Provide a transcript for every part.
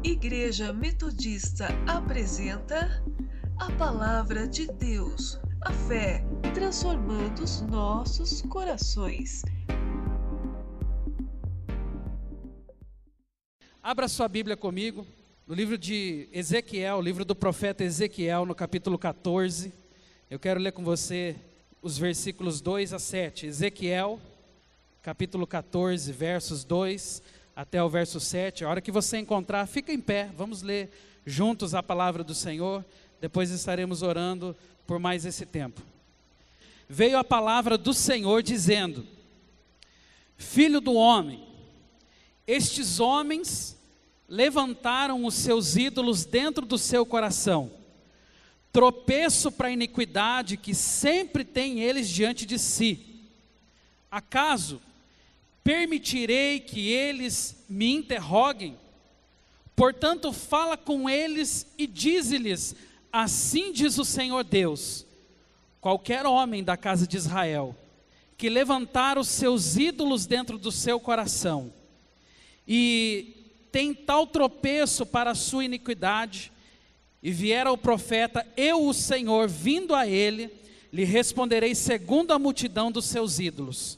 Igreja Metodista apresenta a Palavra de Deus, a fé transformando os nossos corações. Abra sua Bíblia comigo, no livro de Ezequiel, o livro do profeta Ezequiel, no capítulo 14. Eu quero ler com você os versículos 2 a 7. Ezequiel, capítulo 14, versos 2 até o verso 7. A hora que você encontrar, fica em pé, vamos ler juntos a palavra do Senhor. Depois estaremos orando por mais esse tempo. Veio a palavra do Senhor dizendo: Filho do homem, estes homens levantaram os seus ídolos dentro do seu coração, tropeço para a iniquidade que sempre tem eles diante de si. Acaso permitirei que eles me interroguem? Portanto, fala com eles e dize-lhes: assim diz o Senhor Deus: qualquer homem da casa de Israel que levantar os seus ídolos dentro do seu coração e tem tal tropeço para a sua iniquidade, e vier ao profeta, eu, o Senhor, vindo a ele, lhe responderei segundo a multidão dos seus ídolos,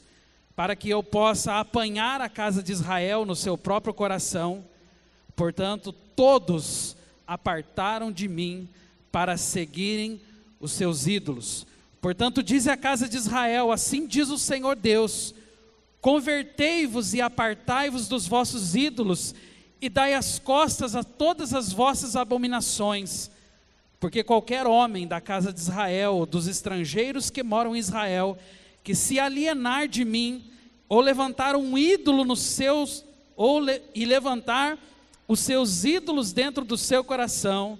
para que eu possa apanhar a casa de Israel no seu próprio coração. Portanto, todos apartaram de mim para seguirem os seus ídolos. Portanto, diz a casa de Israel: assim diz o Senhor Deus: convertei-vos e apartai-vos dos vossos ídolos, e dai as costas a todas as vossas abominações, porque qualquer homem da casa de Israel, ou dos estrangeiros que moram em Israel, que se alienar de mim, ou levantar um ídolo nos seus, e levantar os seus ídolos dentro do seu coração,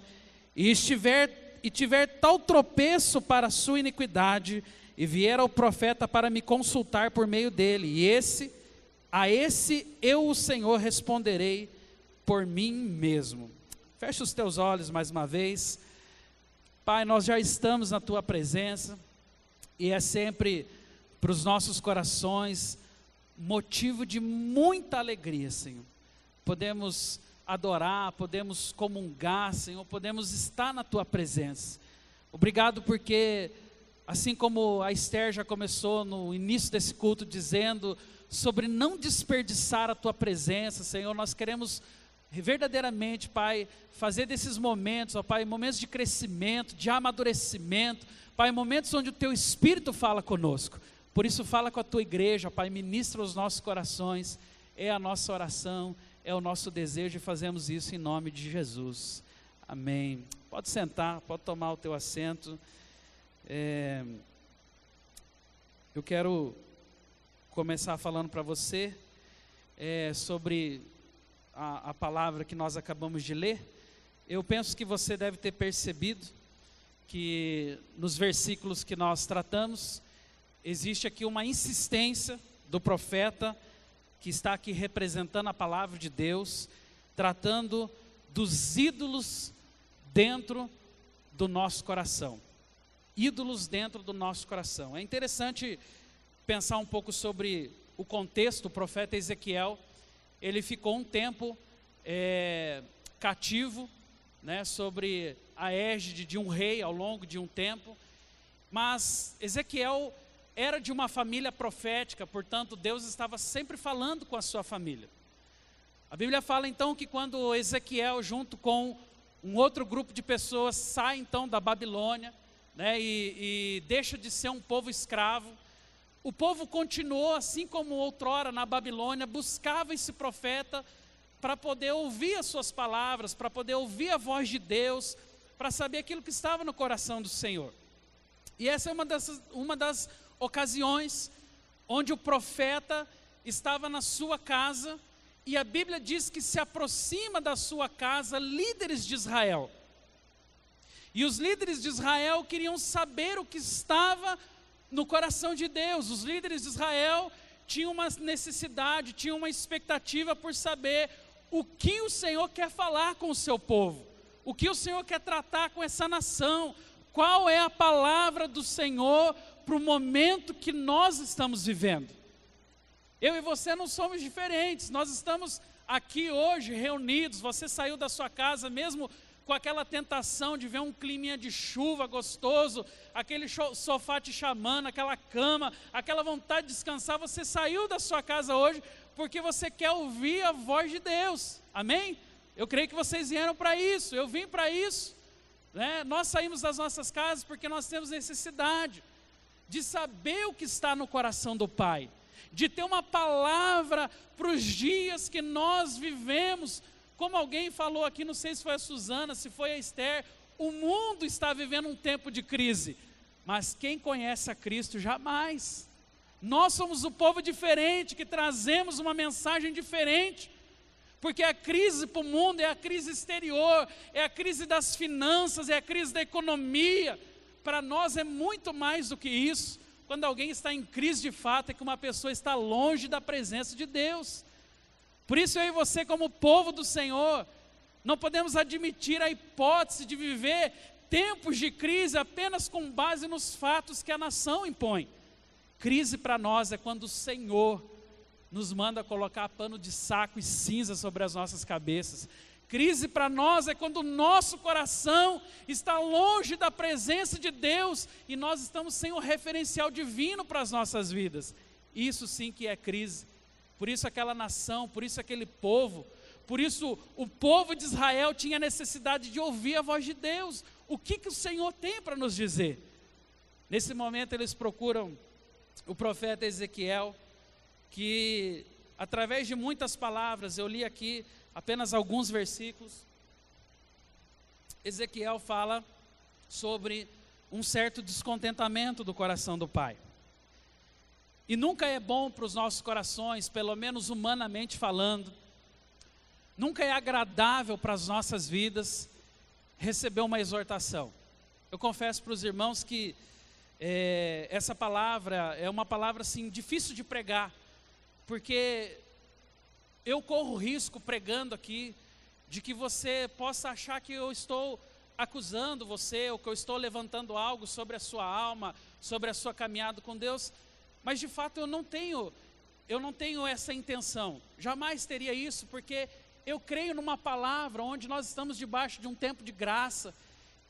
e tiver tal tropeço para a sua iniquidade, e vier ao profeta para me consultar por meio dele, e a esse eu, o Senhor, responderei por mim mesmo. Fecha os teus olhos mais uma vez. Pai, nós já estamos na tua presença, e é sempre para os nossos corações motivo de muita alegria, Senhor. Podemos adorar, podemos comungar, Senhor, podemos estar na tua presença. Obrigado porque, assim como a Esther já começou no início desse culto dizendo sobre não desperdiçar a tua presença, Senhor, nós queremos verdadeiramente, Pai, fazer desses momentos, ó Pai, momentos de crescimento, de amadurecimento, Pai, momentos onde o teu Espírito fala conosco. Por isso fala com a tua igreja, Pai, ministra os nossos corações. É a nossa oração, é o nosso desejo, e fazemos isso em nome de Jesus. Amém. Pode sentar, pode tomar o teu assento. Eu quero começar falando para você sobre a palavra que nós acabamos de ler. Eu penso que você deve ter percebido que nos versículos que nós tratamos, existe aqui uma insistência do profeta, que está aqui representando a palavra de Deus, tratando dos ídolos dentro do nosso coração. Ídolos dentro do nosso coração. É interessante pensar um pouco sobre o contexto. O profeta Ezequiel, ele ficou um tempo cativo, né, sobre a égide de um rei ao longo de um tempo, mas Ezequiel era de uma família profética, portanto Deus estava sempre falando com a sua família. A Bíblia fala então que quando Ezequiel, junto com um outro grupo de pessoas, sai então da Babilônia, né, e deixa de ser um povo escravo, o povo continuou, assim como outrora na Babilônia, buscava esse profeta para poder ouvir as suas palavras, para poder ouvir a voz de Deus, para saber aquilo que estava no coração do Senhor. E essa é uma das ocasiões onde o profeta estava na sua casa, e a Bíblia diz que se aproxima da sua casa líderes de Israel. E os líderes de Israel queriam saber o que estava no coração de Deus. Os líderes de Israel tinham uma necessidade, tinham uma expectativa por saber o que o Senhor quer falar com o seu povo, o que o Senhor quer tratar com essa nação, qual é a palavra do Senhor para o momento que nós estamos vivendo. Eu e você não somos diferentes, nós estamos aqui hoje reunidos, você saiu da sua casa mesmo com aquela tentação de ver um climinha de chuva gostoso, aquele sofá te chamando, aquela cama, aquela vontade de descansar, você saiu da sua casa hoje porque você quer ouvir a voz de Deus, amém? Eu creio que vocês vieram para isso, eu vim para isso, né? Nós saímos das nossas casas porque nós temos necessidade de saber o que está no coração do Pai, de ter uma palavra para os dias que nós vivemos. Como alguém falou aqui, não sei se foi a Suzana, se foi a Esther, o mundo está vivendo um tempo de crise, mas quem conhece a Cristo jamais. Nós somos o povo diferente, que trazemos uma mensagem diferente, porque a crise para o mundo é a crise exterior, é a crise das finanças, é a crise da economia. Para nós é muito mais do que isso. Quando alguém está em crise de fato, é que uma pessoa está longe da presença de Deus. Por isso eu e você, como povo do Senhor, não podemos admitir a hipótese de viver tempos de crise apenas com base nos fatos que a nação impõe. Crise para nós é quando o Senhor nos manda colocar pano de saco e cinza sobre as nossas cabeças. Crise para nós é quando o nosso coração está longe da presença de Deus e nós estamos sem o referencial divino para as nossas vidas. Isso sim que é crise. Por isso aquela nação, por isso aquele povo, por isso o povo de Israel tinha necessidade de ouvir a voz de Deus. O que o Senhor tem para nos dizer? Nesse momento eles procuram o profeta Ezequiel, que através de muitas palavras, eu li aqui apenas alguns versículos, Ezequiel fala sobre um certo descontentamento do coração do pai. E nunca é bom para os nossos corações, pelo menos humanamente falando, nunca é agradável para as nossas vidas receber uma exortação. Eu confesso para os irmãos que essa palavra é uma palavra assim, difícil de pregar, porque eu corro risco pregando aqui, de que você possa achar que eu estou acusando você, ou que eu estou levantando algo sobre a sua alma, sobre a sua caminhada com Deus. Mas de fato eu não tenho essa intenção, jamais teria isso, porque eu creio numa palavra onde nós estamos debaixo de um tempo de graça,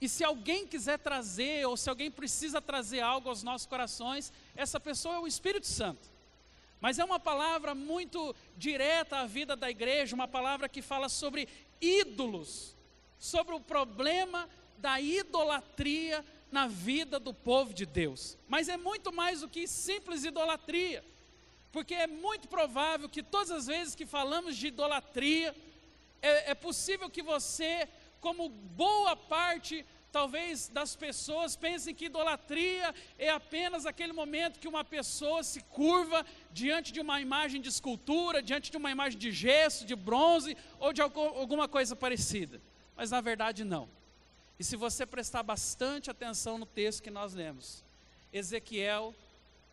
e se alguém quiser trazer, ou se alguém precisa trazer algo aos nossos corações, essa pessoa é o Espírito Santo. Mas é uma palavra muito direta à vida da igreja, uma palavra que fala sobre ídolos, sobre o problema da idolatria na vida do povo de Deus. Mas é muito mais do que simples idolatria, porque é muito provável que todas as vezes que falamos de idolatria, é possível que você, como boa parte talvez das pessoas, pensem que idolatria é apenas aquele momento que uma pessoa se curva diante de uma imagem de escultura, diante de uma imagem de gesso, de bronze ou de alguma coisa parecida. Mas na verdade não. E se você prestar bastante atenção no texto que nós lemos, Ezequiel,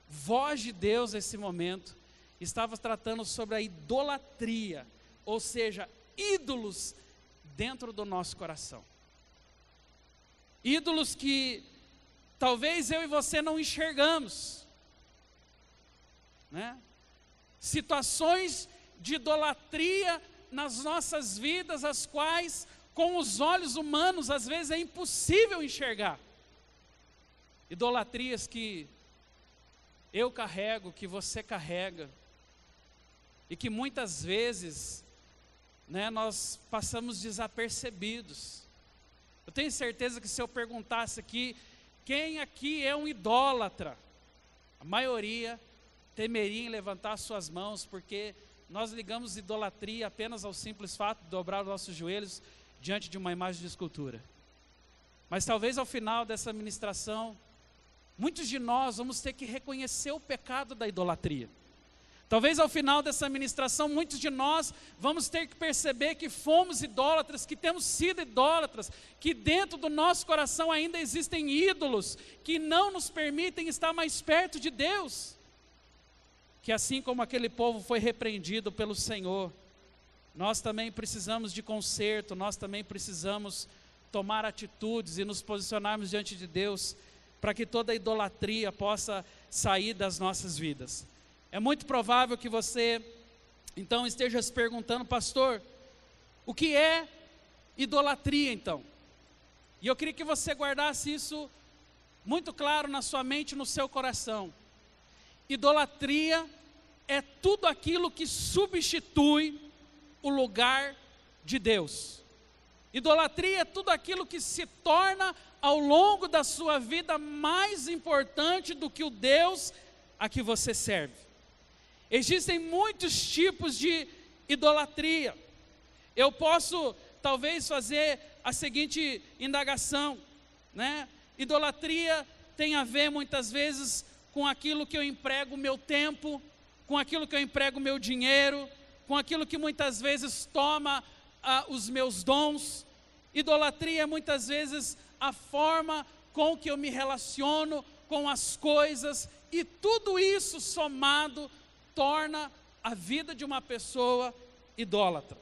voz de Deus nesse momento, estava tratando sobre a idolatria, ou seja, ídolos dentro do nosso coração. Ídolos que talvez eu e você não enxergamos, né? Situações de idolatria nas nossas vidas, as quais com os olhos humanos às vezes é impossível enxergar. Idolatrias que eu carrego, que você carrega, e que muitas vezes, né, nós passamos desapercebidos. Eu tenho certeza que se eu perguntasse aqui, quem aqui é um idólatra? A maioria temeria em levantar suas mãos, porque nós ligamos idolatria apenas ao simples fato de dobrar os nossos joelhos diante de uma imagem de escultura. Mas talvez ao final dessa ministração, muitos de nós vamos ter que reconhecer o pecado da idolatria. Talvez ao final dessa ministração, muitos de nós vamos ter que perceber que fomos idólatras, que temos sido idólatras, que dentro do nosso coração ainda existem ídolos, que não nos permitem estar mais perto de Deus. Que assim como aquele povo foi repreendido pelo Senhor, nós também precisamos de conserto, nós também precisamos tomar atitudes e nos posicionarmos diante de Deus, para que toda a idolatria possa sair das nossas vidas. É muito provável que você então esteja se perguntando: pastor, o que é idolatria então? E eu queria que você guardasse isso muito claro na sua mente e no seu coração. Idolatria é tudo aquilo que substitui o lugar de Deus. Idolatria é tudo aquilo que se torna ao longo da sua vida mais importante do que o Deus a que você serve. Existem muitos tipos de idolatria. Eu posso talvez fazer a seguinte indagação, né? Idolatria tem a ver muitas vezes com aquilo que eu emprego o meu tempo, com aquilo que eu emprego o meu dinheiro, com aquilo que muitas vezes toma os meus dons. Idolatria é muitas vezes a forma com que eu me relaciono com as coisas, e tudo isso somado torna a vida de uma pessoa idólatra.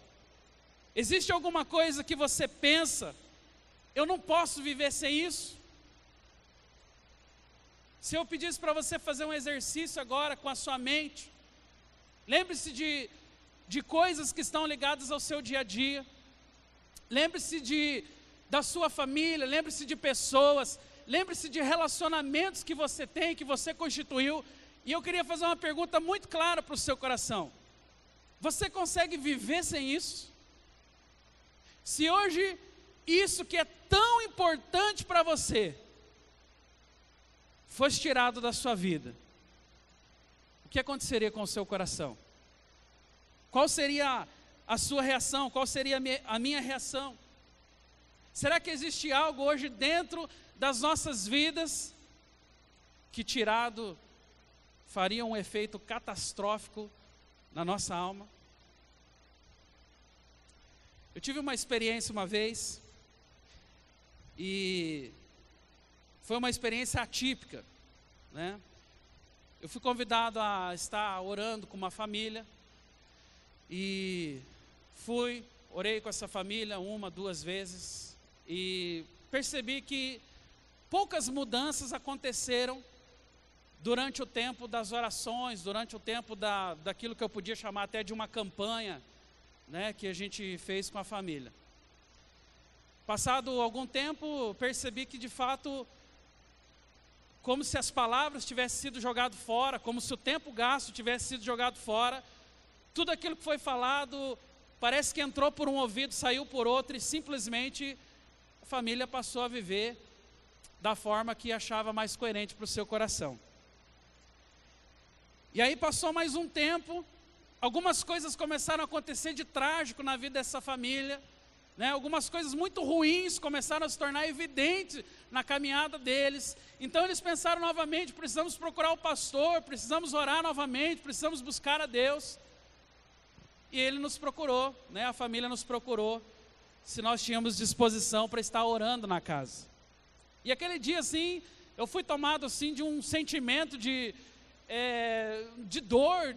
Existe alguma coisa que você pensa: eu não posso viver sem isso? Se eu pedisse para você fazer um exercício agora com a sua mente, lembre-se de coisas que estão ligadas ao seu dia a dia, lembre-se da sua família, lembre-se de pessoas, lembre-se de relacionamentos que você tem, que você constituiu. E eu queria fazer uma pergunta muito clara para o seu coração: você consegue viver sem isso? Se hoje isso que é tão importante para você fosse tirado da sua vida, o que aconteceria com o seu coração? Qual seria a sua reação? Qual seria a minha reação? Será que existe algo hoje dentro das nossas vidas que, tirado, faria um efeito catastrófico na nossa alma? Eu tive uma experiência uma vez, e foi uma experiência atípica, né? Eu fui convidado a estar orando com uma família, e orei com essa família 1, 2 vezes, e percebi que poucas mudanças aconteceram durante o tempo das orações, durante o tempo daquilo que eu podia chamar até de uma campanha, né, que a gente fez com a família. Passado algum tempo, percebi que de fato, como se as palavras tivessem sido jogadas fora, como se o tempo gasto tivesse sido jogado fora, tudo aquilo que foi falado parece que entrou por um ouvido, saiu por outro, e simplesmente a família passou a viver da forma que achava mais coerente para o seu coração. E aí passou mais um tempo, algumas coisas começaram a acontecer de trágico na vida dessa família, né? Algumas coisas muito ruins começaram a se tornar evidentes na caminhada deles. Então eles pensaram novamente: precisamos procurar o pastor, precisamos orar novamente, precisamos buscar a Deus. E ele nos procurou, né? A família nos procurou, se nós tínhamos disposição para estar orando na casa. E aquele dia assim, eu fui tomado assim de um sentimento de dor,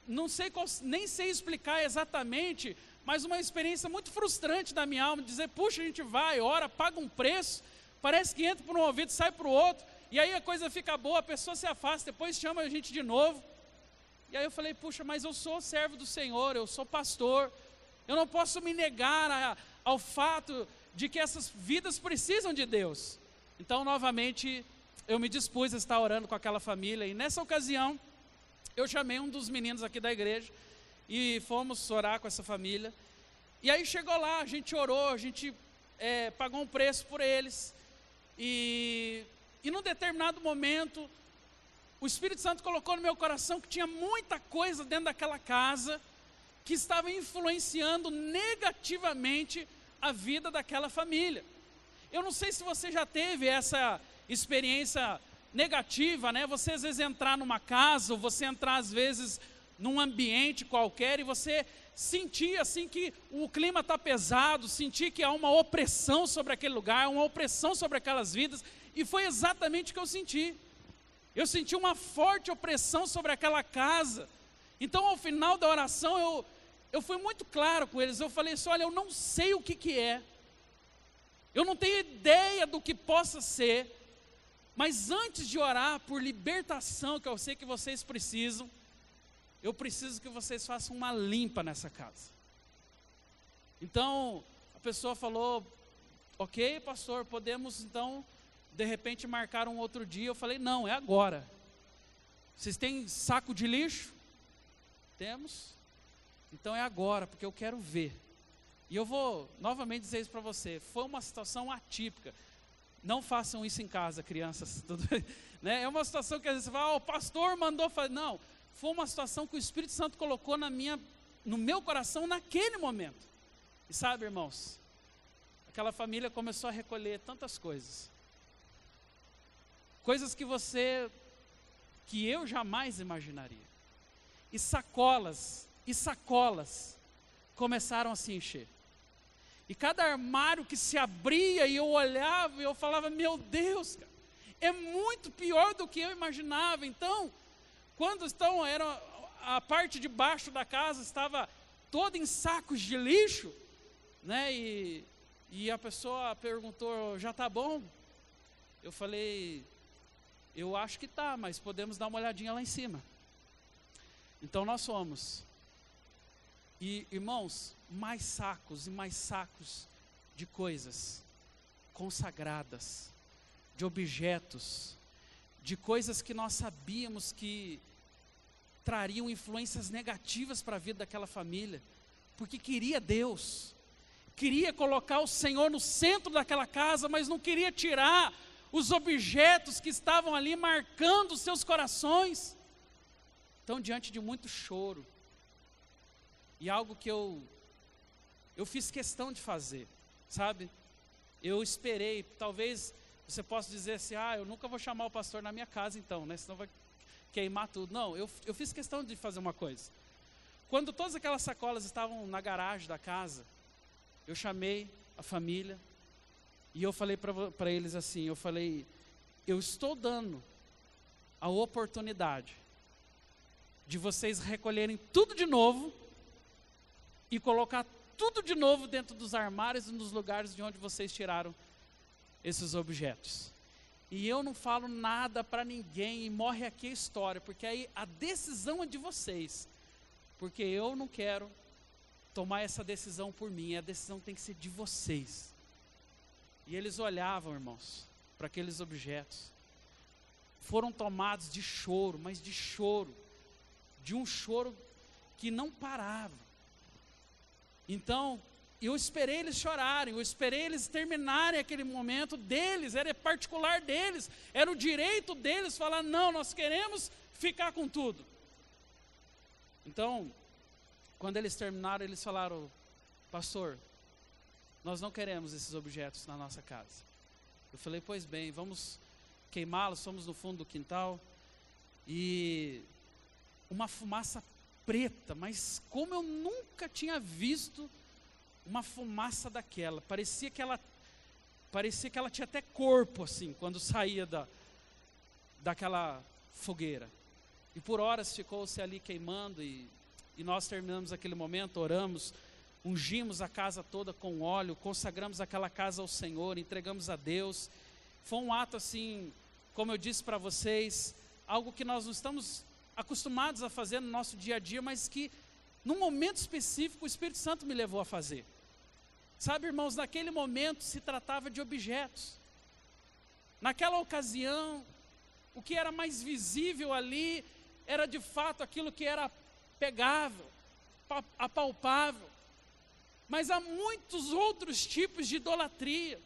não sei nem sei explicar exatamente, mas uma experiência muito frustrante da minha alma, dizer: puxa, a gente vai, ora, paga um preço, parece que entra por um ouvido, sai para o outro, e aí a coisa fica boa, a pessoa se afasta, depois chama a gente de novo. E aí eu falei: puxa, mas eu sou servo do Senhor, eu sou pastor, eu não posso me negar ao fato de que essas vidas precisam de Deus. Então novamente eu me dispus a estar orando com aquela família, e nessa ocasião eu chamei um dos meninos aqui da igreja e fomos orar com essa família. E aí chegou lá, a gente orou, a gente pagou um preço por eles, e num determinado momento o Espírito Santo colocou no meu coração que tinha muita coisa dentro daquela casa que estava influenciando negativamente a vida daquela família. Eu não sei se você já teve essa experiência negativa, né? Você às vezes entrar numa casa, ou você entrar às vezes num ambiente qualquer, e você sentir assim que o clima está pesado, sentir que há uma opressão sobre aquele lugar, uma opressão sobre aquelas vidas, e foi exatamente o que eu senti. Eu senti uma forte opressão sobre aquela casa. Então ao final da oração eu fui muito claro com eles. Eu falei assim: olha, eu não sei o que é, eu não tenho ideia do que possa ser, mas antes de orar por libertação, que eu sei que vocês precisam, eu preciso que vocês façam uma limpa nessa casa. Então, a pessoa falou, ok, pastor, podemos então, de repente, marcar um outro dia. Eu falei, não, é agora. Vocês têm saco de lixo? Temos. Então é agora, porque eu quero ver. E eu vou novamente dizer isso para você, foi uma situação atípica. Não façam isso em casa, crianças. Tudo bem? Né? É uma situação que às vezes você fala, o pastor mandou fazer. Não, foi uma situação que o Espírito Santo colocou no meu coração naquele momento. E sabe, irmãos, aquela família começou a recolher tantas coisas. Coisas que eu jamais imaginaria. E sacolas começaram a se encher. E cada armário que se abria e eu olhava e eu falava, meu Deus, cara, é muito pior do que eu imaginava. Então, a parte de baixo da casa estava toda em sacos de lixo, né? E a pessoa perguntou, já está bom? Eu falei, eu acho que está, mas podemos dar uma olhadinha lá em cima. Então nós fomos. E, irmãos, mais sacos e mais sacos de coisas consagradas, de objetos, de coisas que nós sabíamos que trariam influências negativas para a vida daquela família, porque queria Deus, queria colocar o Senhor no centro daquela casa, mas não queria tirar os objetos que estavam ali marcando os seus corações. Então, diante de muito choro, e algo que eu fiz questão de fazer, sabe? Eu esperei, talvez você possa dizer assim, eu nunca vou chamar o pastor na minha casa então, né? Senão vai queimar tudo. Não, eu fiz questão de fazer uma coisa. Quando todas aquelas sacolas estavam na garagem da casa, eu chamei a família, e eu falei para eles assim, eu estou dando a oportunidade de vocês recolherem tudo de novo e colocar tudo de novo dentro dos armários e nos lugares de onde vocês tiraram esses objetos. E eu não falo nada para ninguém e morre aqui a história, porque aí a decisão é de vocês, porque eu não quero tomar essa decisão por mim, a decisão tem que ser de vocês. E eles olhavam, irmãos, para aqueles objetos, foram tomados de choro, mas de choro, de um choro que não parava. Então, eu esperei eles chorarem, eu esperei eles terminarem aquele momento deles, era particular deles, era o direito deles falar, não, nós queremos ficar com tudo. Então, quando eles terminaram, eles falaram, pastor, nós não queremos esses objetos na nossa casa. Eu falei, pois bem, vamos queimá-los, fomos no fundo do quintal, e uma fumaça preta, mas como eu nunca tinha visto uma fumaça daquela, parecia que ela tinha até corpo assim, quando saía daquela fogueira, e por horas ficou-se ali queimando, e nós terminamos aquele momento, oramos, ungimos a casa toda com óleo, consagramos aquela casa ao Senhor, entregamos a Deus. Foi um ato assim, como eu disse para vocês, algo que nós não estamos acostumados a fazer no nosso dia a dia, mas que num momento específico o Espírito Santo me levou a fazer. Sabe, irmãos, naquele momento se tratava de objetos. Naquela ocasião, o que era mais visível ali era de fato aquilo que era pegável, apalpável. Mas há muitos outros tipos de idolatria.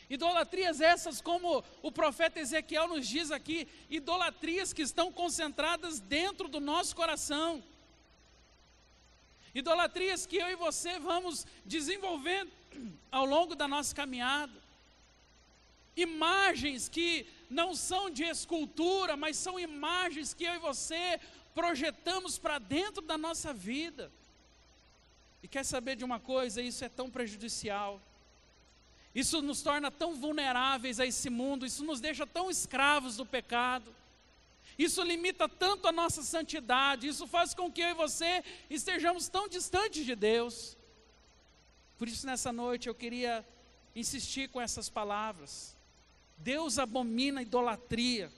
Idolatrias essas, como o profeta Ezequiel nos diz aqui, idolatrias que estão concentradas dentro do nosso coração. Idolatrias que eu e você vamos desenvolvendo ao longo da nossa caminhada. Imagens que não são de escultura, mas são imagens que eu e você projetamos para dentro da nossa vida. E quer saber de uma coisa? Isso é tão prejudicial. Isso nos torna tão vulneráveis a esse mundo, isso nos deixa tão escravos do pecado, isso limita tanto a nossa santidade, isso faz com que eu e você estejamos tão distantes de Deus. Por isso nessa noite eu queria insistir com essas palavras. Deus abomina a idolatria,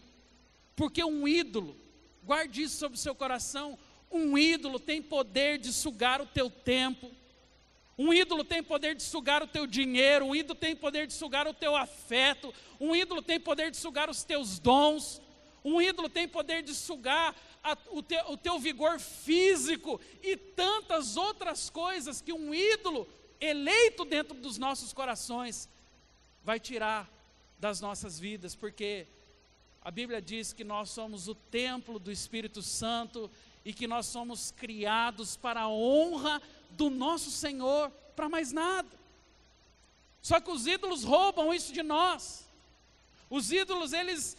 porque um ídolo Guarde isso sobre o seu coração. Um ídolo tem poder de sugar o teu tempo. Um ídolo tem poder de sugar o teu dinheiro. Um ídolo tem poder de sugar o teu afeto. Um ídolo tem poder de sugar os teus dons. Um ídolo tem poder de sugar o teu vigor físico e tantas outras coisas que um ídolo eleito dentro dos nossos corações vai tirar das nossas vidas, porque a Bíblia diz que nós somos o templo do Espírito Santo e que nós somos criados para a honra do nosso Senhor, para mais nada. Só que os ídolos roubam isso de nós. Os ídolos, eles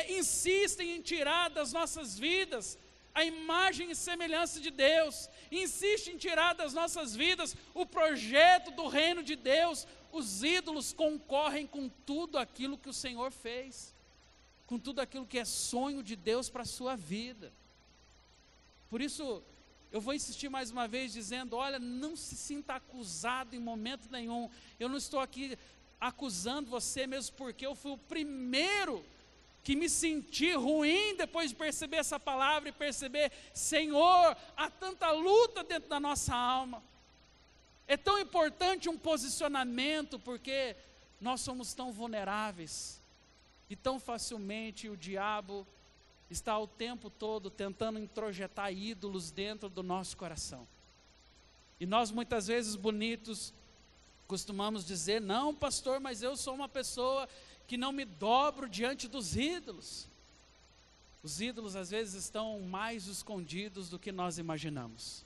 insistem em tirar das nossas vidas a imagem e semelhança de Deus, insistem em tirar das nossas vidas o projeto do reino de Deus. Os ídolos concorrem com tudo aquilo que o Senhor fez, com tudo aquilo que é sonho de Deus para a sua vida. Por isso, eu vou insistir mais uma vez dizendo, olha, não se sinta acusado em momento nenhum. Eu não estou aqui acusando você mesmo, porque eu fui o primeiro que me senti ruim depois de perceber essa palavra e perceber, Senhor, há tanta luta dentro da nossa alma. É tão importante um posicionamento, porque nós somos tão vulneráveis e tão facilmente o diabo está o tempo todo tentando introjetar ídolos dentro do nosso coração. E nós muitas vezes bonitos costumamos dizer, não pastor, mas eu sou uma pessoa que não me dobro diante dos ídolos. Os ídolos às vezes estão mais escondidos do que nós imaginamos.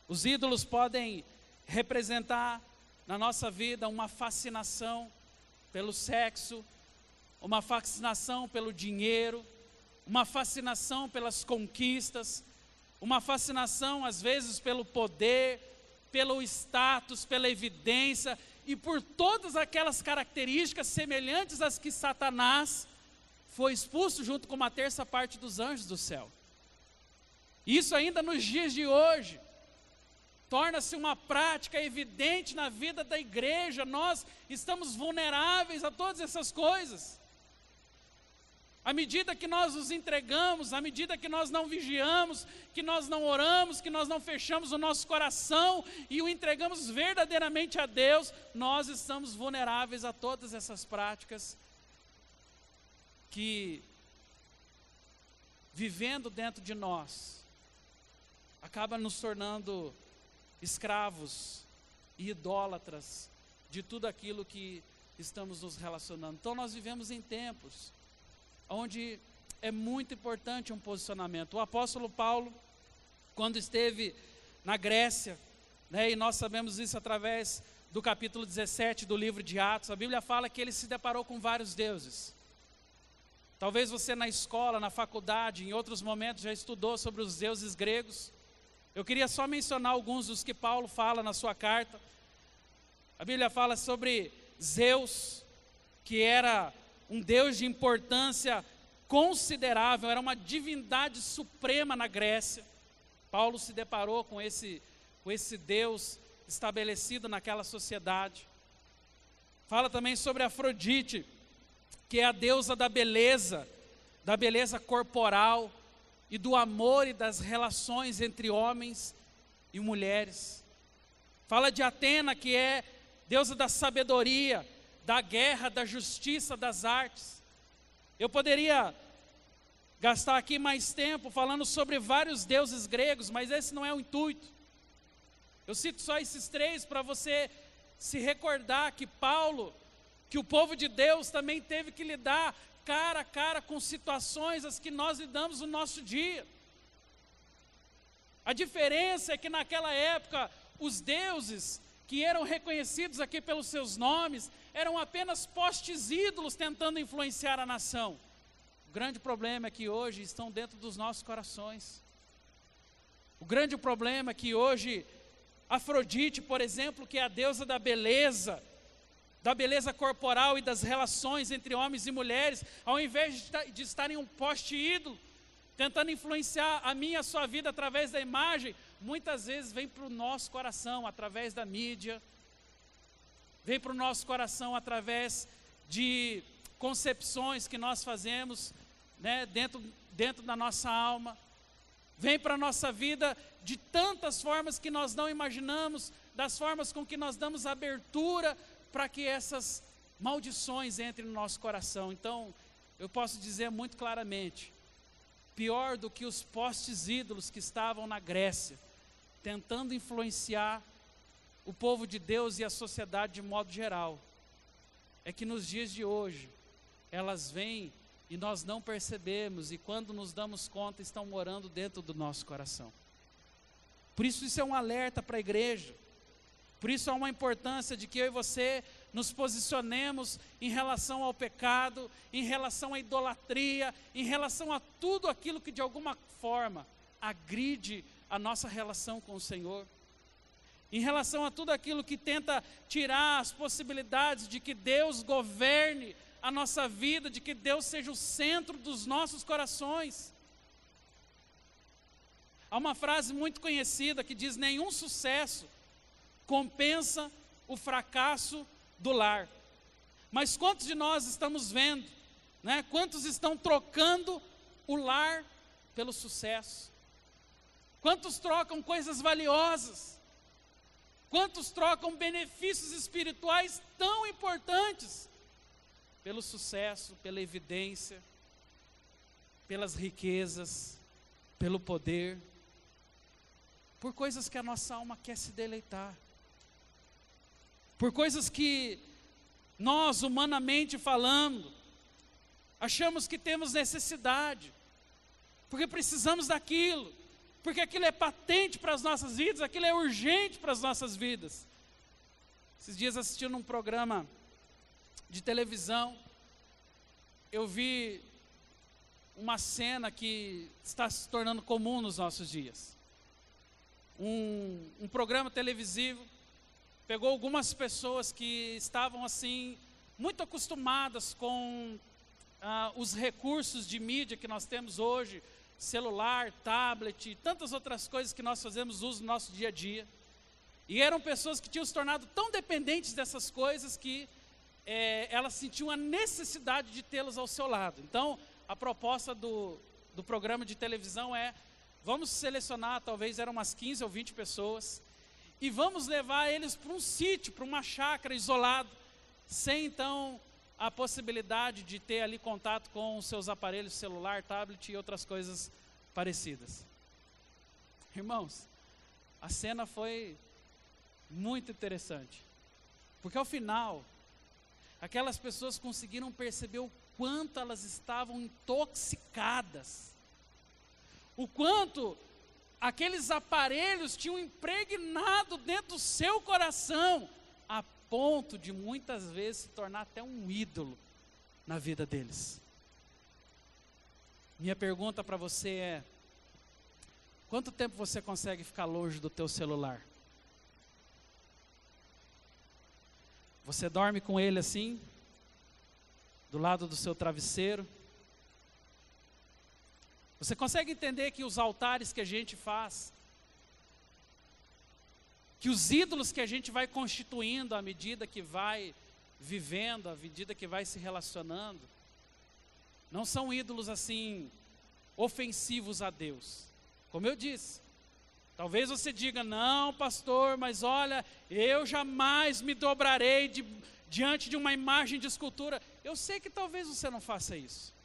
Os ídolos podem representar na nossa vida uma fascinação pelo sexo, uma fascinação pelo dinheiro, uma fascinação pelas conquistas, uma fascinação às vezes pelo poder, pelo status, pela evidência e por todas aquelas características semelhantes às que Satanás foi expulso junto com uma terça parte dos anjos do céu. Isso ainda nos dias de hoje torna-se uma prática evidente na vida da igreja. Nós estamos vulneráveis a todas essas coisas. À medida que nós nos entregamos, à medida que nós não vigiamos, que nós não oramos, que nós não fechamos o nosso coração e o entregamos verdadeiramente a Deus, nós estamos vulneráveis a todas essas práticas que, vivendo dentro de nós, acaba nos tornando escravos e idólatras de tudo aquilo que estamos nos relacionando. Então nós vivemos em tempos onde é muito importante um posicionamento. O apóstolo Paulo, quando esteve na Grécia, e nós sabemos isso através do capítulo 17 do livro de Atos, a Bíblia fala que ele se deparou com vários deuses. Talvez você na escola, na faculdade, em outros momentos já estudou sobre os deuses gregos. Eu queria só mencionar alguns dos que Paulo fala na sua carta. A Bíblia fala sobre Zeus, que era um deus de importância considerável, era uma divindade suprema na Grécia. Paulo se deparou com esse deus estabelecido naquela sociedade. Fala também sobre Afrodite, que é a deusa da beleza corporal e do amor e das relações entre homens e mulheres. Fala de Atena, que é deusa da sabedoria, da guerra, da justiça, das artes. Eu poderia gastar aqui mais tempo falando sobre vários deuses gregos, mas esse não é o intuito. Eu cito só esses três para você se recordar que que o povo de Deus também teve que lidar cara a cara com situações as que nós lidamos no nosso dia. A diferença é que naquela época os deuses que eram reconhecidos aqui pelos seus nomes eram apenas postes ídolos tentando influenciar a nação. O grande problema é que hoje estão dentro dos nossos corações. O grande problema é que hoje Afrodite, por exemplo, que é a deusa da beleza corporal e das relações entre homens e mulheres, ao invés de estar em um poste ídolo, tentando influenciar a minha e a sua vida através da imagem, muitas vezes vem para o nosso coração através da mídia, vem para o nosso coração através de concepções que nós fazemos, dentro dentro da nossa alma, vem para a nossa vida de tantas formas que nós não imaginamos, das formas com que nós damos abertura para que essas maldições entrem no nosso coração. Então, eu posso dizer muito claramente, pior do que os postes ídolos que estavam na Grécia, tentando influenciar o povo de Deus e a sociedade de modo geral, é que nos dias de hoje, elas vêm e nós não percebemos, e quando nos damos conta, estão morando dentro do nosso coração. Por isso é um alerta para a igreja, por isso há uma importância de que eu e você nos posicionemos em relação ao pecado, em relação à idolatria, em relação a tudo aquilo que de alguma forma agride a nossa relação com o Senhor, em relação a tudo aquilo que tenta tirar as possibilidades de que Deus governe a nossa vida, de que Deus seja o centro dos nossos corações. Há uma frase muito conhecida que diz: nenhum sucesso compensa o fracasso do lar. Mas quantos de nós estamos vendo, né? Quantos estão trocando o lar pelo sucesso? Quantos trocam coisas valiosas? Quantos trocam benefícios espirituais tão importantes pelo sucesso, pela evidência, pelas riquezas, pelo poder, por coisas que a nossa alma quer se deleitar, por coisas que nós, humanamente falando, achamos que temos necessidade, porque precisamos daquilo, porque aquilo é patente para as nossas vidas, aquilo é urgente para as nossas vidas. Esses dias assistindo um programa de televisão, eu vi uma cena que está se tornando comum nos nossos dias. Um programa televisivo pegou algumas pessoas que estavam assim, muito acostumadas com os recursos de mídia que nós temos hoje, celular, tablet e tantas outras coisas que nós fazemos uso no nosso dia a dia. E eram pessoas que tinham se tornado tão dependentes dessas coisas que elas sentiam a necessidade de tê-las ao seu lado. Então, a proposta do programa de televisão é: vamos selecionar, talvez eram umas 15 ou 20 pessoas, e vamos levar eles para um sítio, para uma chácara isolado, sem então a possibilidade de ter ali contato com os seus aparelhos celular, tablet e outras coisas parecidas. Irmãos, a cena foi muito interessante, porque ao final, aquelas pessoas conseguiram perceber o quanto elas estavam intoxicadas, o quanto aqueles aparelhos tinham impregnado dentro do seu coração, a ponto de muitas vezes se tornar até um ídolo na vida deles. Minha pergunta para você é: quanto tempo você consegue ficar longe do teu celular? Você dorme com ele assim, do lado do seu travesseiro? Você consegue entender que os altares que a gente faz, que os ídolos que a gente vai constituindo à medida que vai vivendo, à medida que vai se relacionando, não são ídolos assim ofensivos a Deus? Como eu disse, talvez você diga: não, pastor, mas olha, eu jamais me dobrarei diante de uma imagem de escultura. Eu sei que talvez você não faça isso.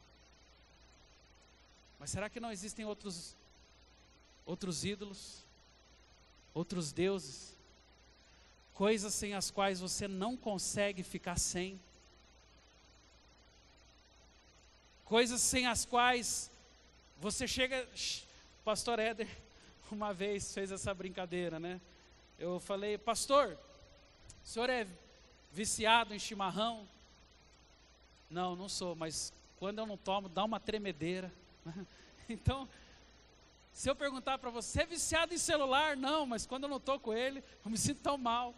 Mas será que não existem outros ídolos, outros deuses, coisas sem as quais você não consegue ficar sem? Coisas sem as quais você chega... Pastor Éder uma vez fez essa brincadeira, né? Eu falei: pastor, o senhor é viciado em chimarrão? Não, não sou, mas quando eu não tomo, dá uma tremedeira. Então, se eu perguntar para você: é viciado em celular? Não, mas quando eu não estou com ele, eu me sinto tão mal.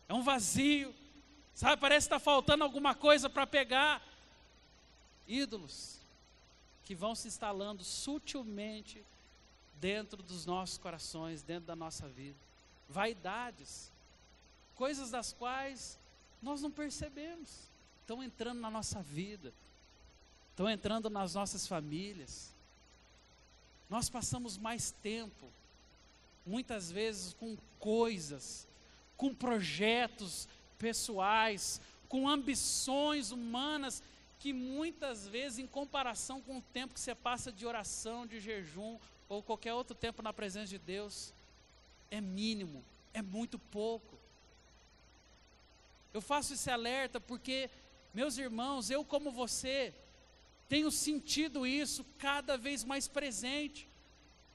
É um vazio, sabe? Parece que está faltando alguma coisa para pegar. Ídolos que vão se instalando sutilmente dentro dos nossos corações, dentro da nossa vida. Vaidades, coisas das quais nós não percebemos, estão entrando na nossa vida, estão entrando nas nossas famílias, Nós passamos mais tempo, muitas vezes, com coisas, com projetos pessoais, com ambições humanas, que muitas vezes, em comparação com o tempo que você passa de oração, de jejum, ou qualquer outro tempo na presença de Deus, é mínimo, é muito pouco. Eu faço esse alerta porque, meus irmãos, eu como você, tenho sentido isso cada vez mais presente.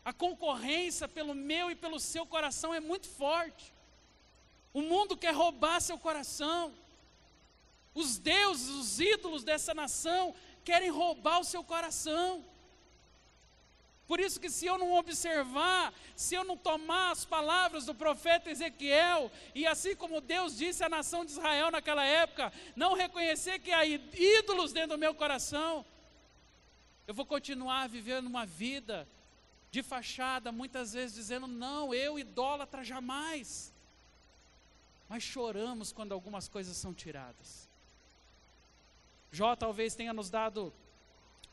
A concorrência pelo meu e pelo seu coração é muito forte. O mundo quer roubar seu coração. Os deuses, os ídolos dessa nação querem roubar o seu coração. Por isso que se eu não observar, se eu não tomar as palavras do profeta Ezequiel, e assim como Deus disse à nação de Israel naquela época, não reconhecer que há ídolos dentro do meu coração, eu vou continuar vivendo uma vida de fachada, muitas vezes dizendo, não, eu idólatra jamais. Mas choramos quando algumas coisas são tiradas. Jó talvez tenha nos dado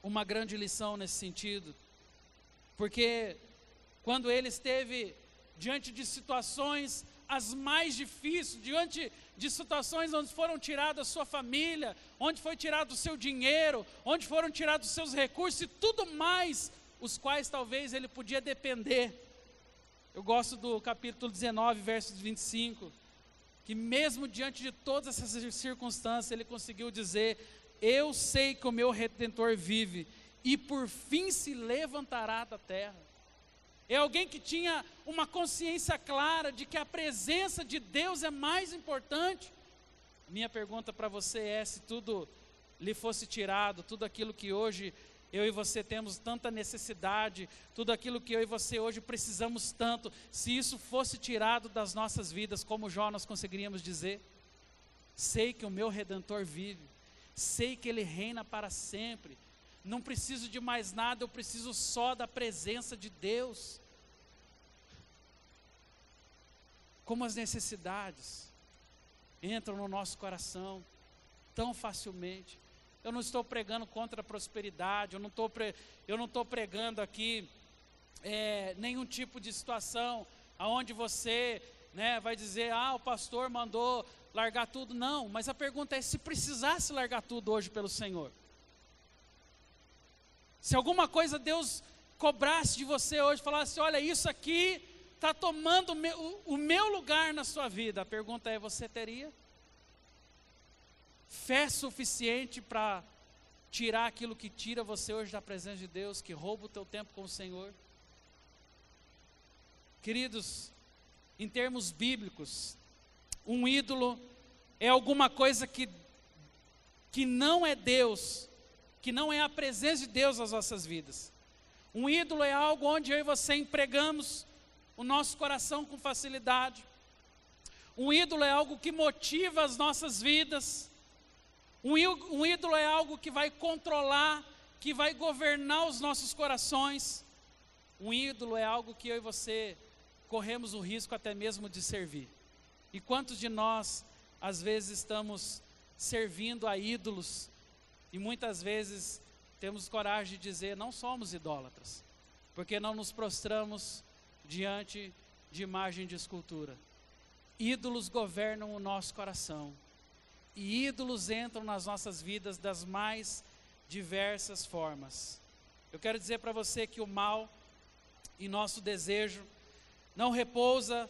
uma grande lição nesse sentido, porque quando ele esteve diante de situações as mais difíceis, diante de situações onde foram tiradas a sua família, onde foi tirado o seu dinheiro, onde foram tirados os seus recursos e tudo mais, os quais talvez ele podia depender. Eu gosto do capítulo 19, versos 25, que mesmo diante de todas essas circunstâncias, ele conseguiu dizer, eu sei que o meu Redentor vive, e por fim se levantará da terra. É alguém que tinha uma consciência clara de que a presença de Deus é mais importante. Minha pergunta para você é, se tudo lhe fosse tirado, tudo aquilo que hoje eu e você temos tanta necessidade, tudo aquilo que eu e você hoje precisamos tanto, se isso fosse tirado das nossas vidas, como Jó nós conseguiríamos dizer? Sei que o meu Redentor vive, sei que Ele reina para sempre, não preciso de mais nada, eu preciso só da presença de Deus. Como as necessidades entram no nosso coração tão facilmente. Eu não estou pregando contra a prosperidade, eu não estou pregando aqui nenhum tipo de situação onde você vai dizer, o pastor mandou largar tudo. Não, mas a pergunta é, se precisasse largar tudo hoje pelo Senhor, se alguma coisa Deus cobrasse de você hoje, falasse, olha, isso aqui está tomando o meu lugar na sua vida, a pergunta é, você teria fé suficiente para tirar aquilo que tira você hoje da presença de Deus, que rouba o teu tempo com o Senhor? Queridos, em termos bíblicos, um ídolo é alguma coisa que não é Deus, que não é a presença de Deus nas nossas vidas. Um ídolo é algo onde eu e você empregamos o nosso coração com facilidade. Um ídolo é algo que motiva as nossas vidas. Um ídolo é algo que vai controlar, que vai governar os nossos corações. Um ídolo é algo que eu e você corremos o risco até mesmo de servir. E quantos de nós, às vezes, estamos servindo a ídolos e muitas vezes temos coragem de dizer, não somos idólatras, porque não nos prostramos diante de imagem de escultura. Ídolos governam o nosso coração. E ídolos entram nas nossas vidas das mais diversas formas. Eu quero dizer para você que o mal e nosso desejo não repousa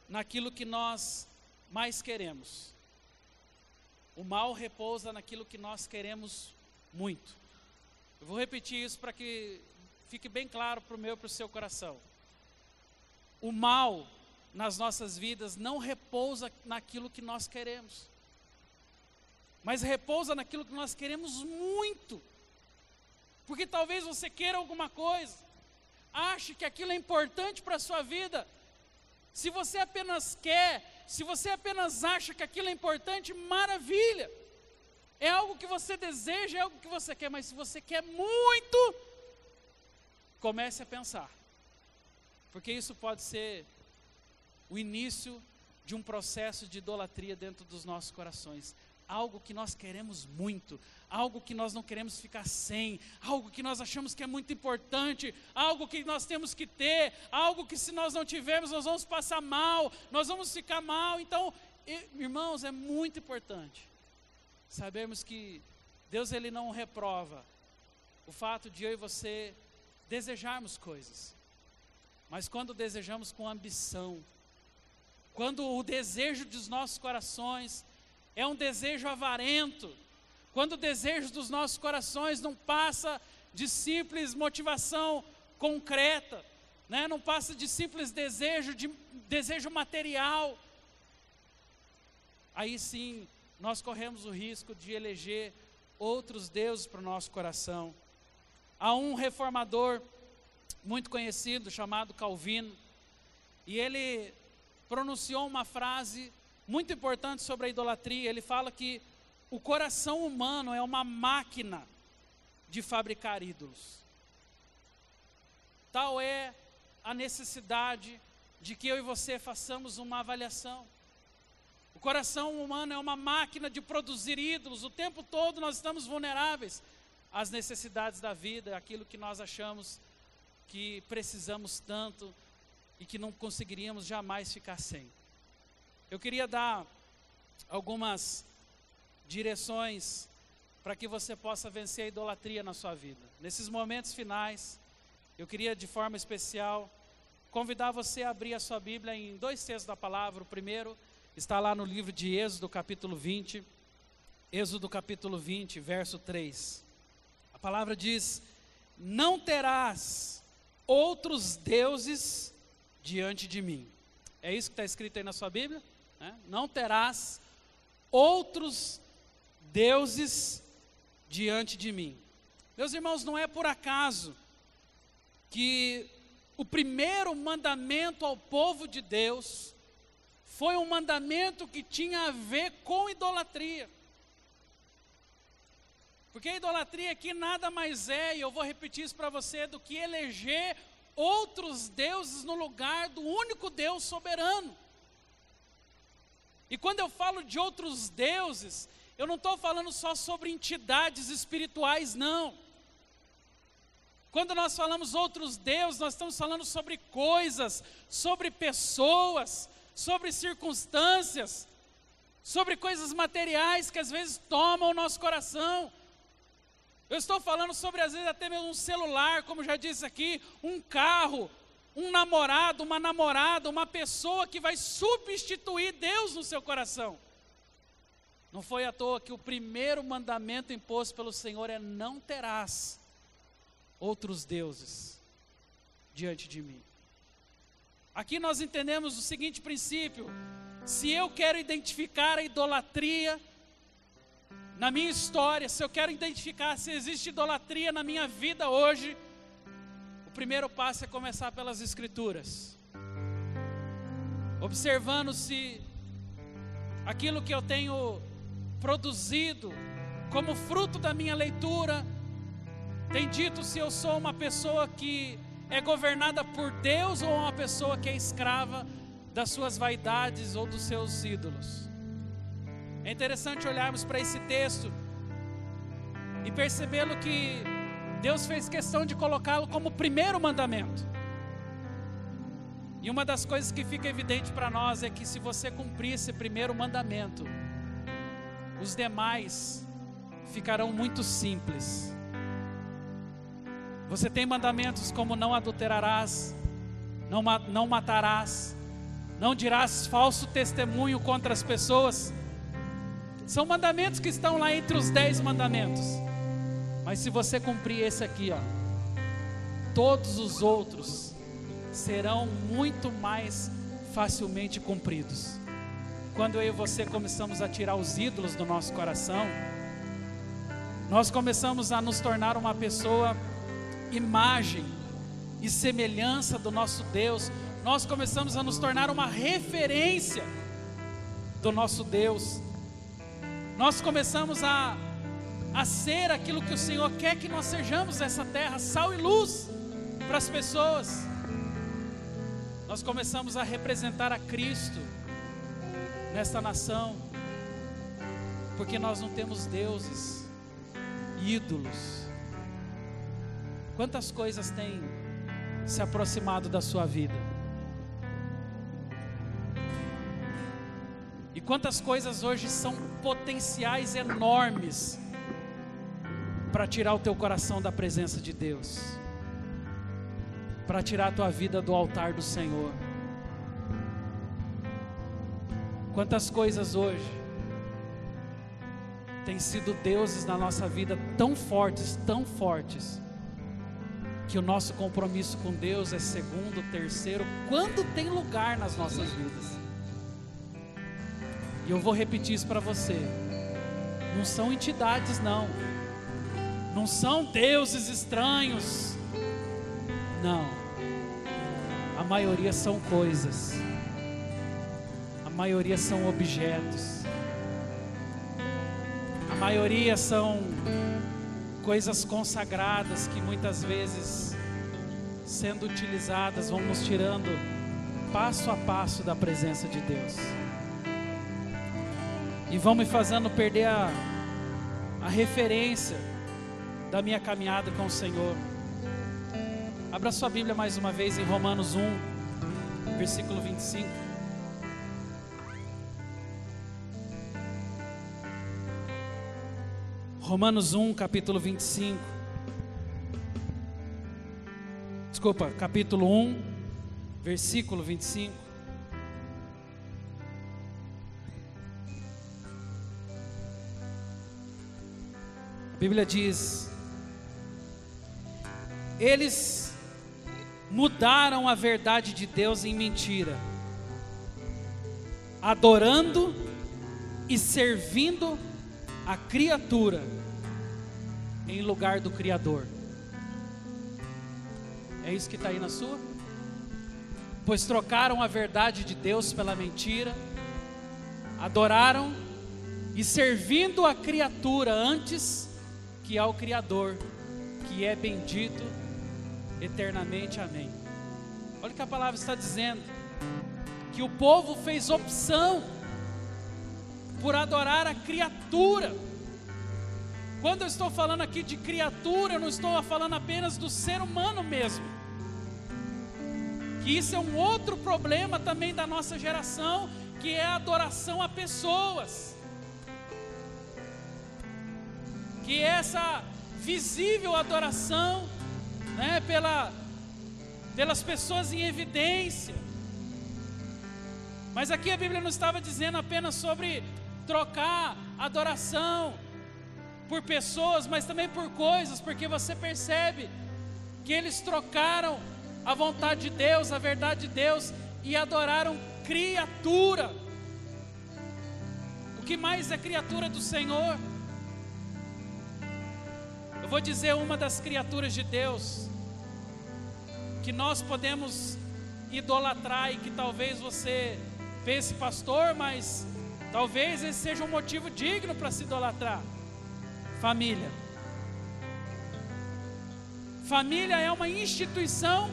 naquilo que nós mais queremos. O mal repousa naquilo que nós queremos muito. Eu vou repetir isso para que fique bem claro para o meu e para o seu coração. O mal nas nossas vidas não repousa naquilo que nós queremos, mas repousa naquilo que nós queremos muito. Porque talvez você queira alguma coisa, ache que aquilo é importante para a sua vida. Se você apenas quer, se você apenas acha que aquilo é importante, maravilha. É algo que você deseja, é algo que você quer, mas se você quer muito, comece a pensar. Porque isso pode ser o início de um processo de idolatria dentro dos nossos corações. algo que nós queremos muito, algo que nós não queremos ficar sem, algo que nós achamos que é muito importante, algo que nós temos que ter, algo que se nós não tivermos nós vamos passar mal, nós vamos ficar mal. Então, irmãos, é muito importante sabemos que Deus ele não reprova o fato de eu e você desejarmos coisas, mas quando desejamos com ambição, quando o desejo dos nossos corações é um desejo avarento, quando o desejo dos nossos corações não passa de simples motivação concreta, né? Não passa de simples desejo material, aí sim nós corremos o risco de eleger outros deuses para o nosso coração. Há um reformador muito conhecido chamado Calvino, e ele pronunciou uma frase muito importante sobre a idolatria. Ele fala que o coração humano é uma máquina de fabricar ídolos. Tal é a necessidade de que eu e você façamos uma avaliação. O coração humano é uma máquina de produzir ídolos. O tempo todo nós estamos vulneráveis às necessidades da vida, aquilo que nós achamos que precisamos tanto e que não conseguiríamos jamais ficar sem. Eu queria dar algumas direções para que você possa vencer a idolatria na sua vida. Nesses momentos finais, eu queria de forma especial convidar você a abrir a sua Bíblia em 2 textos da palavra. O primeiro está lá no livro de Êxodo capítulo 20, Êxodo capítulo 20, verso 3. A palavra diz: não terás outros deuses diante de mim. É isso que está escrito aí na sua Bíblia? Não terás outros deuses diante de mim. Meus irmãos, não é por acaso que o primeiro mandamento ao povo de Deus foi um mandamento que tinha a ver com idolatria. Porque a idolatria aqui nada mais é, e eu vou repetir isso para você, do que eleger outros deuses no lugar do único Deus soberano. E quando eu falo de outros deuses, eu não estou falando só sobre entidades espirituais, não. Quando nós falamos outros deuses, nós estamos falando sobre coisas, sobre pessoas, sobre circunstâncias, sobre coisas materiais que às vezes tomam o nosso coração. Eu estou falando sobre, às vezes, até mesmo um celular, como já disse aqui, um carro, um namorado, uma namorada, uma pessoa que vai substituir Deus no seu coração. Não foi à toa que o primeiro mandamento imposto pelo Senhor é: não terás outros deuses diante de mim. Aqui nós entendemos o seguinte princípio: se eu quero identificar a idolatria na minha história, se eu quero identificar se existe idolatria na minha vida hoje, o primeiro passo é começar pelas Escrituras, observando se aquilo que eu tenho produzido como fruto da minha leitura tem dito se eu sou uma pessoa que é governada por Deus ou uma pessoa que é escrava das suas vaidades ou dos seus ídolos. É interessante olharmos para esse texto e percebê-lo que Deus fez questão de colocá-lo como primeiro mandamento. E uma das coisas que fica evidente para nós é que se você cumprir esse primeiro mandamento, os demais ficarão muito simples. Você tem mandamentos como: não adulterarás, não matarás, não dirás falso testemunho contra as pessoas. São mandamentos que estão lá entre os 10 mandamentos. Mas se você cumprir esse aqui, todos os outros serão muito mais facilmente cumpridos. Quando eu e você começamos a tirar os ídolos do nosso coração, nós começamos a nos tornar uma pessoa imagem e semelhança do nosso Deus. Nós começamos a nos tornar uma referência do nosso Deus. Nós começamos a ser aquilo que o Senhor quer que nós sejamos nessa terra, sal e luz para as pessoas. Nós começamos a representar a Cristo nesta nação. porque nós não temos deuses, ídolos. Quantas coisas têm se aproximado da sua vida? E quantas coisas hoje são potenciais enormes para tirar o teu coração da presença de Deus, para tirar a tua vida do altar do Senhor. Quantas coisas hoje têm sido deuses na nossa vida tão fortes, que o nosso compromisso com Deus é segundo, terceiro, quando tem lugar nas nossas vidas. E eu vou repetir isso para você: não são entidades, não são deuses estranhos, não, a maioria são coisas, a maioria são objetos, a maioria são coisas consagradas que muitas vezes, sendo utilizadas, vão nos tirando passo a passo da presença de Deus e vão me fazendo perder a referência da minha caminhada com o Senhor. Abra sua Bíblia mais uma vez em Romanos 1, versículo 25. Romanos 1, capítulo 25. Desculpa, capítulo 1, versículo 25. A Bíblia diz: eles mudaram a verdade de Deus em mentira, adorando e servindo a criatura em lugar do Criador. É isso que está aí na sua? Pois trocaram a verdade de Deus pela mentira, adoraram e servindo a criatura antes que ao Criador, que é bendito eternamente. Amém. Olha o que a palavra está dizendo: que o povo fez opção por adorar a criatura. Quando eu estou falando aqui de criatura, eu não estou falando apenas do ser humano mesmo, que isso é um outro problema também da nossa geração, que é a adoração a pessoas, que é essa visível adoração, né, pelas pessoas em evidência. Mas aqui a Bíblia não estava dizendo apenas sobre trocar adoração por pessoas, mas também por coisas, porque você percebe que eles trocaram a vontade de Deus, a verdade de Deus, e adoraram criatura. O que mais é criatura do Senhor? Eu vou dizer uma das criaturas de Deus que nós podemos idolatrar e que talvez você pense: pastor, mas talvez esse seja um motivo digno para se idolatrar. Família. Família é uma instituição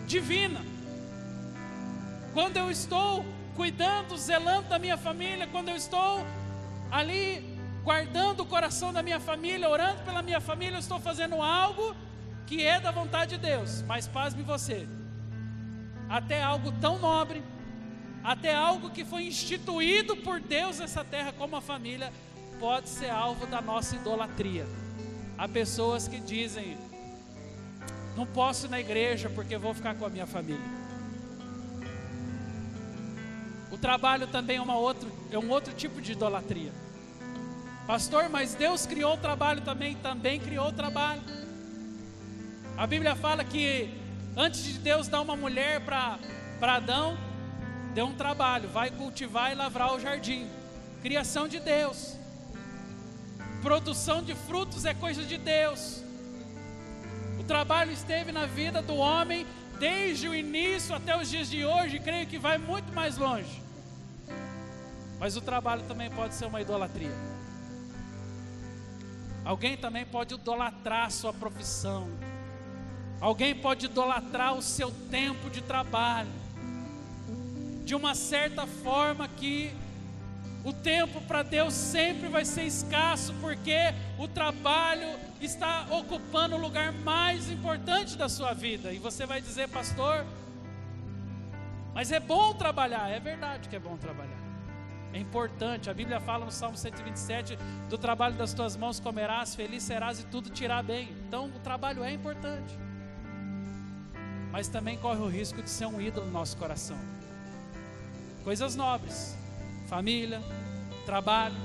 divina. Quando eu estou cuidando, zelando da minha família, quando eu estou ali guardando o coração da minha família, orando pela minha família, eu estou fazendo algo que é da vontade de Deus. Mas pasme você, até algo tão nobre, até algo que foi instituído por Deus nessa terra como a família, pode ser alvo da nossa idolatria. Há pessoas que dizem: não posso ir na igreja porque vou ficar com a minha família. O trabalho também é um outro tipo de idolatria. Pastor, mas Deus criou o trabalho também criou o trabalho. A Bíblia fala que antes de Deus dar uma mulher para Adão, deu um trabalho: vai cultivar e lavrar o jardim. Criação de Deus. Produção de frutos é coisa de Deus. O trabalho esteve na vida do homem desde o início até os dias de hoje, e creio que vai muito mais longe. Mas o trabalho também pode ser uma idolatria. Alguém também pode idolatrar a sua profissão. Alguém pode idolatrar o seu tempo de trabalho, de uma certa forma que O tempo para Deus sempre vai ser escasso, porque o trabalho está ocupando o lugar mais importante da sua vida. E você vai dizer: pastor, mas é bom trabalhar. É verdade que é bom trabalhar, é importante. A Bíblia fala no Salmo 127, do trabalho das tuas mãos comerás, feliz serás e tudo te irá bem. Então o trabalho é importante, mas também corre o risco de ser um ídolo no nosso coração. Coisas nobres, família, trabalho.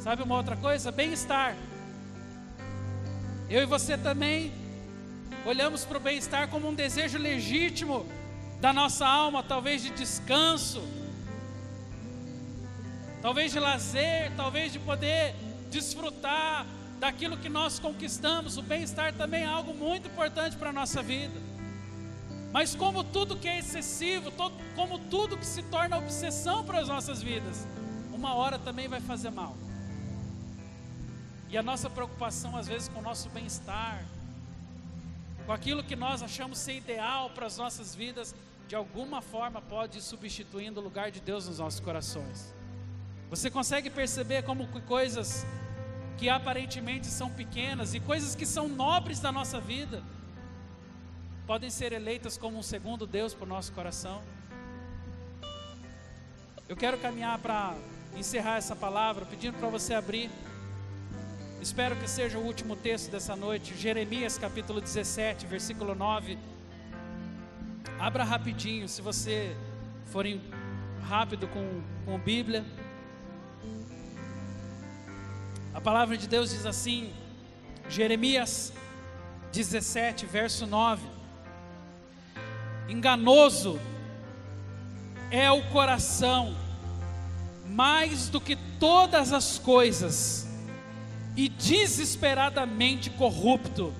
Sabe uma outra coisa? Bem-estar. Eu e você também olhamos para o bem-estar como um desejo legítimo da nossa alma, talvez de descanso, talvez de lazer, talvez de poder desfrutar daquilo que nós conquistamos. O bem-estar também é algo muito importante para a nossa vida. Mas como tudo que é excessivo, como tudo que se torna obsessão para as nossas vidas, uma hora também vai fazer mal. E a nossa preocupação às vezes com o nosso bem-estar, com aquilo que nós achamos ser ideal para as nossas vidas, de alguma forma pode ir substituindo o lugar de Deus nos nossos corações. Você consegue perceber como coisas que aparentemente são pequenas e coisas que são nobres da nossa vida podem ser eleitas como um segundo Deus para o nosso coração? Eu quero caminhar para encerrar essa palavra, pedindo para você abrir, espero que seja o último texto dessa noite, Jeremias capítulo 17, versículo 9. Abra rapidinho, se você for rápido com Bíblia. A palavra de Deus diz assim, Jeremias 17, verso 9: enganoso é o coração mais do que todas as coisas, e desesperadamente corrupto,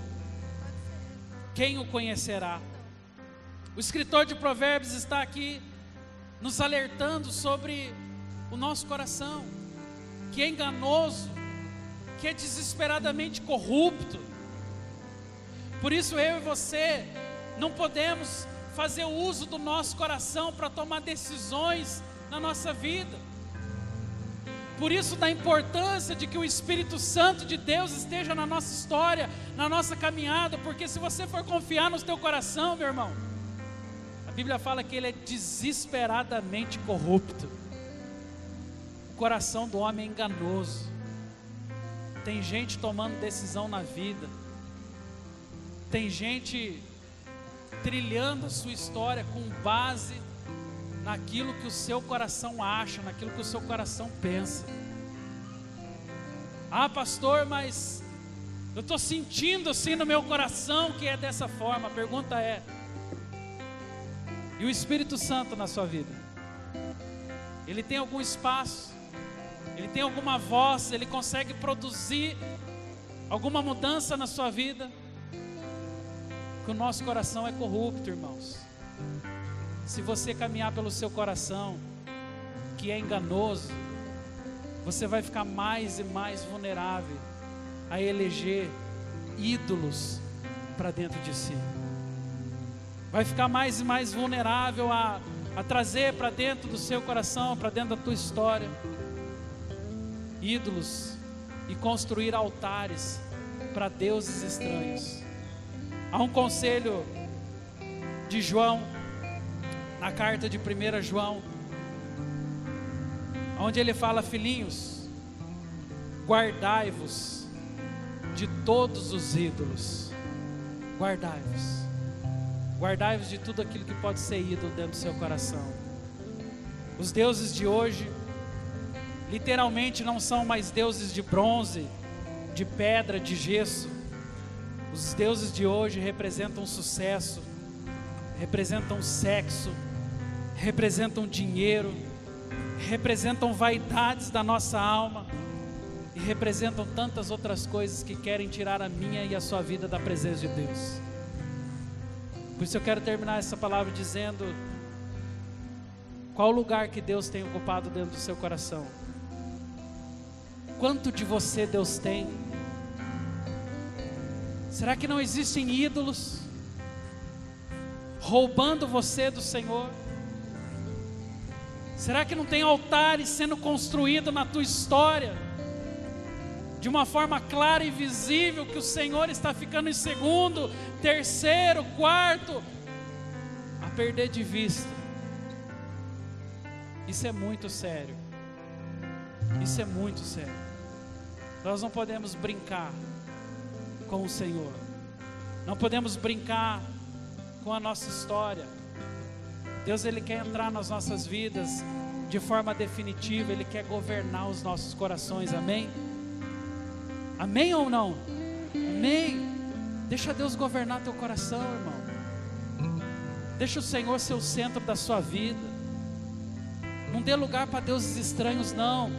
quem o conhecerá? O escritor de Provérbios está aqui nos alertando sobre o nosso coração, que é enganoso, que é desesperadamente corrupto. Por isso eu e você não podemos fazer uso do nosso coração para tomar decisões na nossa vida. Por isso da importância de que o Espírito Santo de Deus esteja na nossa história, na nossa caminhada, porque se você for confiar no teu coração, meu irmão, a Bíblia fala que ele é desesperadamente corrupto. O coração do homem é enganoso. Tem gente tomando decisão na vida, tem gente trilhando a sua história com base naquilo que o seu coração acha, naquilo que o seu coração pensa. Ah, pastor, mas eu estou sentindo assim no meu coração que é dessa forma. A pergunta é: e o Espírito Santo na sua vida? Ele tem algum espaço? Ele tem alguma voz? Ele consegue produzir alguma mudança na sua vida? Que o nosso coração é corrupto, irmãos. Se você caminhar pelo seu coração, que é enganoso, você vai ficar mais e mais vulnerável a eleger ídolos para dentro de si. Vai ficar mais e mais vulnerável a trazer para dentro do seu coração, para dentro da tua história, ídolos, e construir altares para deuses estranhos. Há um conselho de João, na carta de 1 João, onde ele fala: filhinhos, guardai-vos de todos os ídolos. Guardai-vos. Guardai-vos de tudo aquilo que pode ser ídolo dentro do seu coração. Os deuses de hoje, literalmente não são mais deuses de bronze, de pedra, de gesso. Os deuses de hoje representam sucesso, representam sexo, representam dinheiro, representam vaidades da nossa alma e representam tantas outras coisas que querem tirar a minha e a sua vida da presença de Deus. Por isso eu quero terminar essa palavra dizendo: qual o lugar que Deus tem ocupado dentro do seu coração? Quanto de você Deus tem? Será que não existem ídolos roubando você do Senhor? Será que não tem altares sendo construídos na tua história? De uma forma clara e visível, que o Senhor está ficando em segundo, terceiro, quarto, a perder de vista. Isso é muito sério. Isso é muito sério. Nós não podemos brincar com o Senhor. Não podemos brincar com a nossa história. Deus, Ele quer entrar nas nossas vidas de forma definitiva. Ele quer governar os nossos corações, amém? Amém ou não? Amém. Deixa Deus governar teu coração, irmão. Deixa o Senhor ser o centro da sua vida. Não dê lugar para deuses estranhos, não.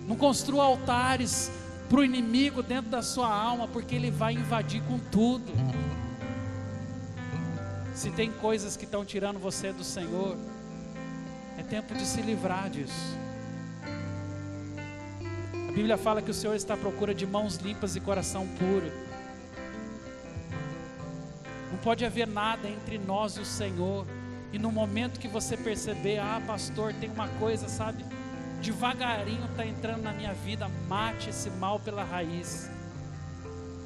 Não construa altares para o inimigo dentro da sua alma, porque ele vai invadir com tudo. Se tem coisas que estão tirando você do Senhor, é tempo de se livrar disso. A Bíblia fala que o Senhor está à procura de mãos limpas e coração puro. Não pode haver nada entre nós e o Senhor. E no momento que você perceber, pastor, tem uma coisa, sabe, devagarinho está entrando na minha vida, mate esse mal pela raiz,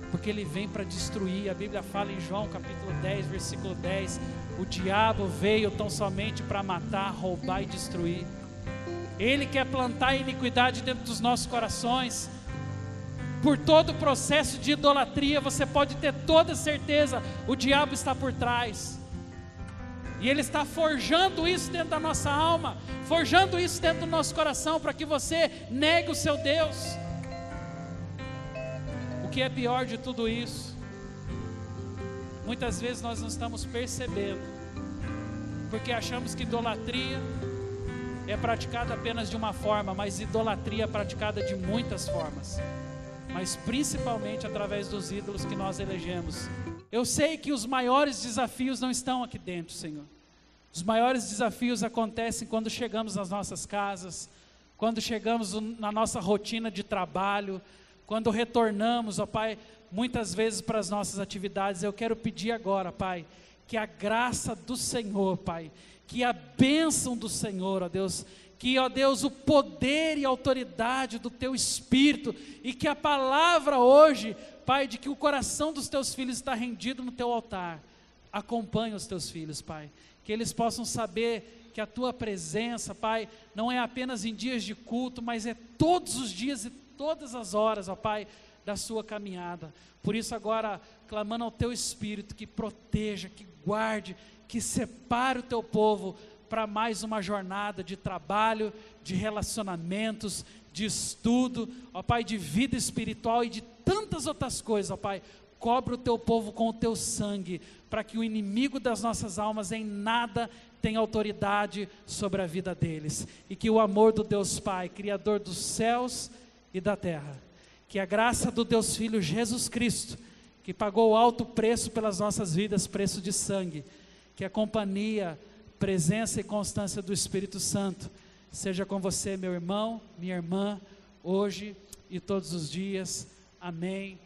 porque ele vem para destruir. A Bíblia fala em João capítulo 10, versículo 10, o diabo veio tão somente para matar, roubar e destruir. Ele quer plantar a iniquidade dentro dos nossos corações. Por todo o processo de idolatria, você pode ter toda certeza, o diabo está por trás. E ele está forjando isso dentro da nossa alma, forjando isso dentro do nosso coração, para que você negue o seu Deus. O que é pior de tudo isso, muitas vezes nós não estamos percebendo, porque achamos que idolatria é praticada apenas de uma forma, mas idolatria é praticada de muitas formas, mas principalmente através dos ídolos que nós elegemos. Eu sei que os maiores desafios não estão aqui dentro, Senhor. Os maiores desafios acontecem quando chegamos nas nossas casas, quando chegamos na nossa rotina de trabalho, quando retornamos, ó Pai, muitas vezes para as nossas atividades. Eu quero pedir agora, Pai, que a graça do Senhor, Pai, que a bênção do Senhor, ó Deus, que, ó Deus, o poder e a autoridade do Teu Espírito, e que a palavra hoje, Pai, de que o coração dos Teus filhos está rendido no Teu altar, acompanhe os Teus filhos, Pai, que eles possam saber que a Tua presença, Pai, não é apenas em dias de culto, mas é todos os dias e todas as horas, ó Pai, da sua caminhada. Por isso agora, clamando ao Teu Espírito, que proteja, que guarde, que separe o Teu povo para mais uma jornada de trabalho, de relacionamentos, de estudo, ó Pai, de vida espiritual e de tantas outras coisas, ó Pai. Cobre o Teu povo com o Teu sangue, para que o inimigo das nossas almas em nada tenha autoridade sobre a vida deles. E que o amor do Deus Pai, Criador dos céus e da terra, que a graça do Deus Filho Jesus Cristo, que pagou alto preço pelas nossas vidas, preço de sangue, que a companhia, presença e constância do Espírito Santo seja com você, meu irmão, minha irmã, hoje e todos os dias. Amém.